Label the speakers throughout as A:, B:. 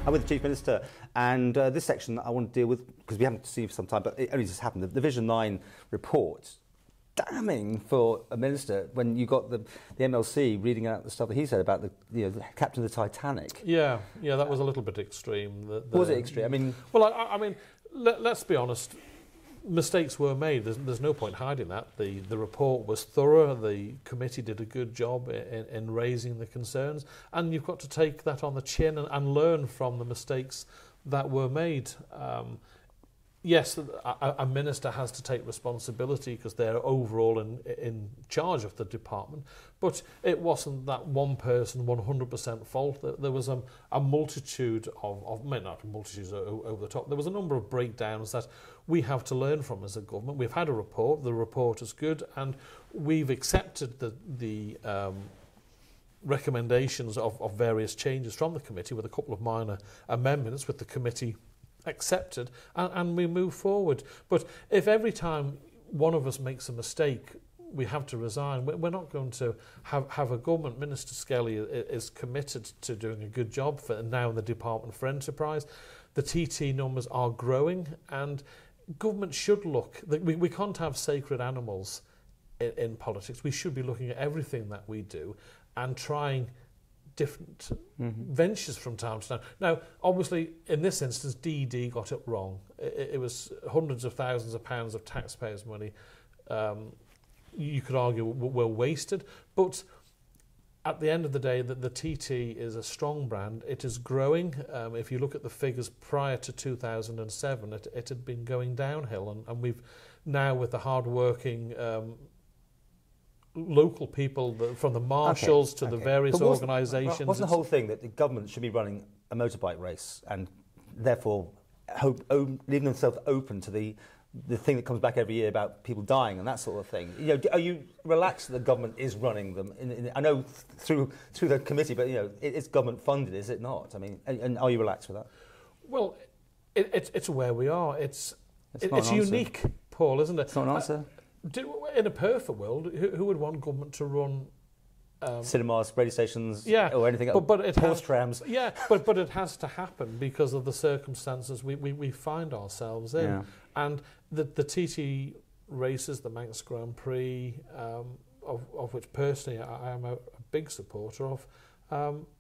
A: I'm with the Chief Minister, and this section I want to deal with, because we haven't seen it for some time, but it only just happened, the Vision 9 report. Damning for a minister when you got the MLC reading out the stuff that he said about the captain of the Titanic.
B: Yeah, that was a little bit extreme.
A: Was it extreme? I mean,
B: well, I mean, let's be honest. Mistakes were made. There's no point hiding that. The report was thorough. The committee did a good job in raising the concerns, and you've got to take that on the chin and learn from the mistakes that were made. Yes, a minister has to take responsibility because they're overall in charge of the department, but it wasn't that one person 100% fault. There was a multitude of not multitudes over the top. There was a number of breakdowns that we have to learn from as a government. We've had a report. The report is good, and we've accepted the recommendations of various changes from the committee with a couple of minor amendments with the committee accepted, and we move forward. But if every time one of us makes a mistake we have to resign, we're not going to have a government. Minister Skelly is committed to doing a good job for now in the Department for Enterprise. The TT numbers are growing, and government should look. We can't have sacred animals in politics. We should be looking at everything that we do and trying different ventures from time to time. Now, obviously, in this instance, DD got it wrong. It was hundreds of thousands of pounds of taxpayers' money. You could argue were wasted, but at the end of the day, the TT is a strong brand. It is growing. If you look at the figures prior to 2007, it had been going downhill, and we've now, with the hard-working local people, from the marshals to the various organisations.
A: Wasn't the whole thing that the government should be running a motorbike race and therefore leaving themselves open to the thing that comes back every year about people dying and that sort of thing? Are you relaxed that the government is running them? I know through the committee, but it's government funded, is it not? I mean, and are you relaxed with that?
B: Well, it's where we are. It's unique, Paul, isn't it?
A: It's not an answer.
B: In a perfect world, who would want government to run
A: cinemas, radio stations, or anything else?
B: But
A: horse trams.
B: Yeah, but it has to happen because of the circumstances we find ourselves in. Yeah. And the TT races, the Manx Grand Prix, of which personally I am a big supporter of,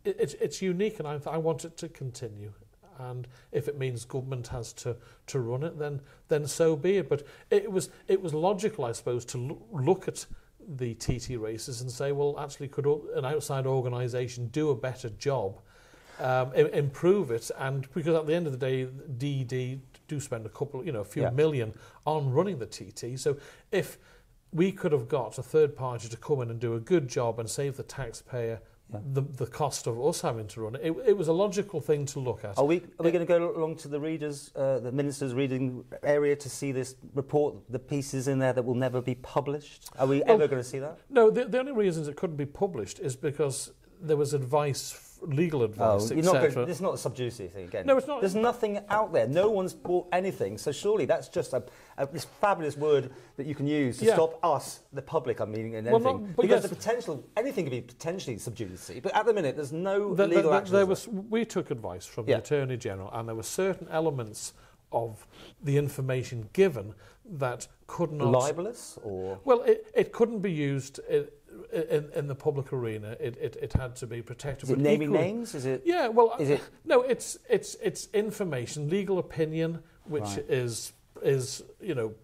B: it's unique, and I want it to continue. And if it means government has to run it, then so be it. But it was logical, I suppose, to look at the TT races and say, well, actually, could an outside organisation do a better job, improve it? And because at the end of the day, DD do spend a few million on running the TT. So if we could have got a third party to come in and do a good job and save the taxpayer the cost of us having to run it, it was a logical thing to look at.
A: Are we going to go along to the readers, the minister's reading area, to see this report, the pieces in there that will never be published? Are we ever going to see that?
B: No, the only reasons it couldn't be published is because there was legal advice, etc.
A: It's not a sub judice thing again.
B: No, it's not.
A: There's nothing out there. No one's bought anything. So surely that's just this fabulous word that you can use to stop us, the public, anything. Because the potential, anything could be potentially sub judice. But at the minute, there's no legal action.
B: We took advice from the Attorney General, and there were certain elements of the information given that could not...
A: Libelous? Or?
B: Well, it couldn't be used... In the public arena, it had to be protected.
A: Is it naming names? Is it?
B: Yeah. Well, no. It's information, legal opinion, which is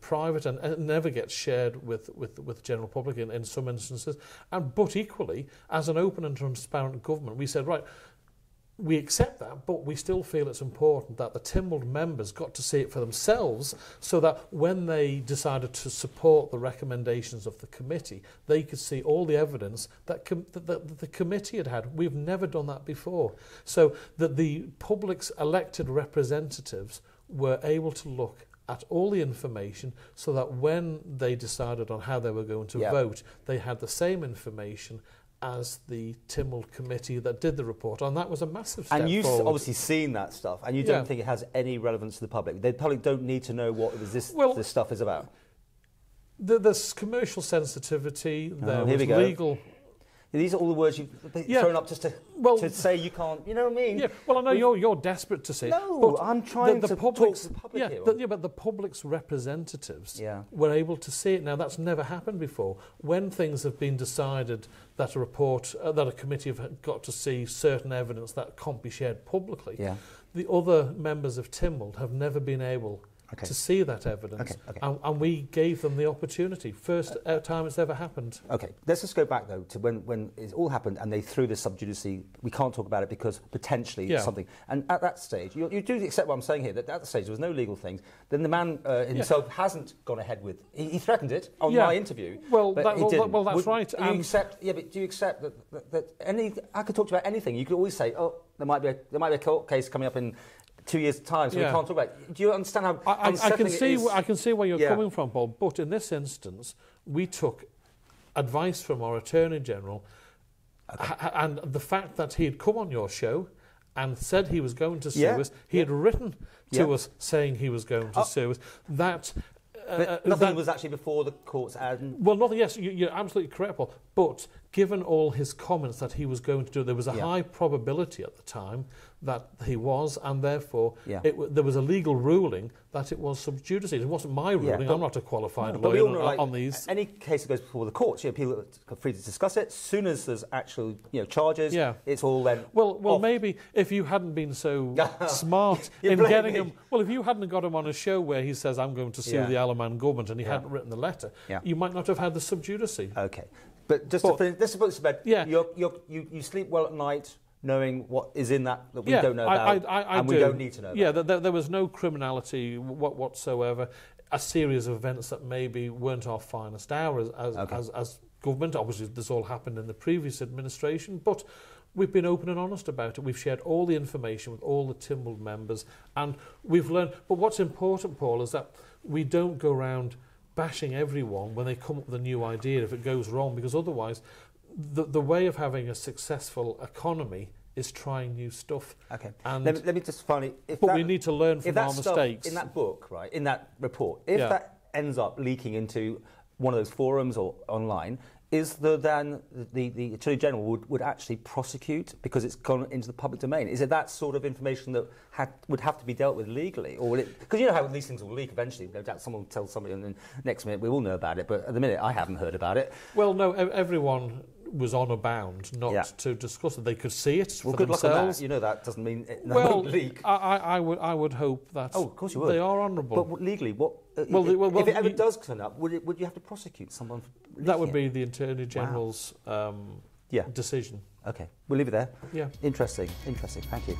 B: private and never gets shared with the general public in some instances. But equally, as an open and transparent government, we said, right, we accept that, but we still feel it's important that the Tynwald members got to see it for themselves, so that when they decided to support the recommendations of the committee, they could see all the evidence that the committee had. We've never done that before. So that the public's elected representatives were able to look at all the information, so that when they decided on how they were going to vote, they had the same information as the Tynwald committee that did the report, and that was a massive step
A: forward. And you've obviously seen that stuff, and you don't think it has any relevance to the public. The public don't need to know what this stuff is about.
B: There's commercial sensitivity. There was legal.
A: These are all the words you've thrown up just to say you can't. You know what I mean?
B: Yeah. Well, I know you're desperate to say.
A: No, I'm trying to talk to the public here.
B: But the public's representatives were able to see it. Now that's never happened before. When things have been decided that that a committee have got to see certain evidence that can't be shared publicly, the other members of Tynwald have never been able to see that evidence, and we gave them the opportunity. First time it's ever happened. Okay,
A: let's just go back though to when it all happened and they threw this sub judice. We can't talk about it because potentially something. And at that stage, you do accept what I'm saying here, that at that stage there was no legal things. Then the man himself hasn't gone ahead with. He threatened it on my interview.
B: Well,
A: but he didn't.
B: Well, that's right.
A: Do you accept? Yeah, but do you accept that any? I could talk to you about anything. You could always say, oh, there might be a court case coming up in 2 years' time, so we can't talk about it. Do you understand how
B: I can see where you're coming from, Paul, but in this instance, we took advice from our Attorney General, and the fact that he had come on your show and said he was going to sue us, he had written to us saying he was going to sue us, that...
A: But nothing was actually before the courts.
B: Well, nothing, yes, you're absolutely correct, Paul, but given all his comments that he was going to do, there was a high probability at the time that he was, and therefore there was a legal ruling that it was sub judice. It wasn't my ruling. I'm not a qualified lawyer on these.
A: Any case that goes before the courts, people are free to discuss it. As soon as there's actual charges, it's all then
B: Well, maybe if you hadn't been so smart in getting him... Well, if you hadn't got him on a show where he says, I'm going to sue the Isle of Man government, and he hadn't written the letter, you might not have had the sub judice.
A: Okay. But just to finish, this is what's bed. You sleep well at night, knowing what is in that we don't know about, and we don't need to know about.
B: Yeah, there was no criminality whatsoever. A series of events that maybe weren't our finest hour as government. Obviously, this all happened in the previous administration, but we've been open and honest about it. We've shared all the information with all the Tynwald members, and we've learned. But what's important, Paul, is that we don't go around bashing everyone when they come up with a new idea if it goes wrong, because otherwise the way of having a successful economy is trying new stuff.
A: Okay. And let me just finally...
B: we need to learn from our mistakes.
A: In that book, right, in that report, if that ends up leaking into one of those forums or online, is then the Attorney General would actually prosecute because it's gone into the public domain? Is it that sort of information that would have to be dealt with legally? Or will it... Because you know how these things will leak eventually. No doubt someone will tell somebody and then next minute we all know about it, but at the minute I haven't heard about it.
B: Well, no, everyone was honour bound not to discuss it. They could see it for
A: good
B: themselves.
A: Luck on that. You know that doesn't mean it won't leak.
B: I would hope that
A: of course you would.
B: They are honourable.
A: But legally, if it ever does turn up, would you have to prosecute someone?
B: That would be the Attorney General's decision.
A: Okay, we'll leave it there.
B: Yeah.
A: Interesting. Thank you.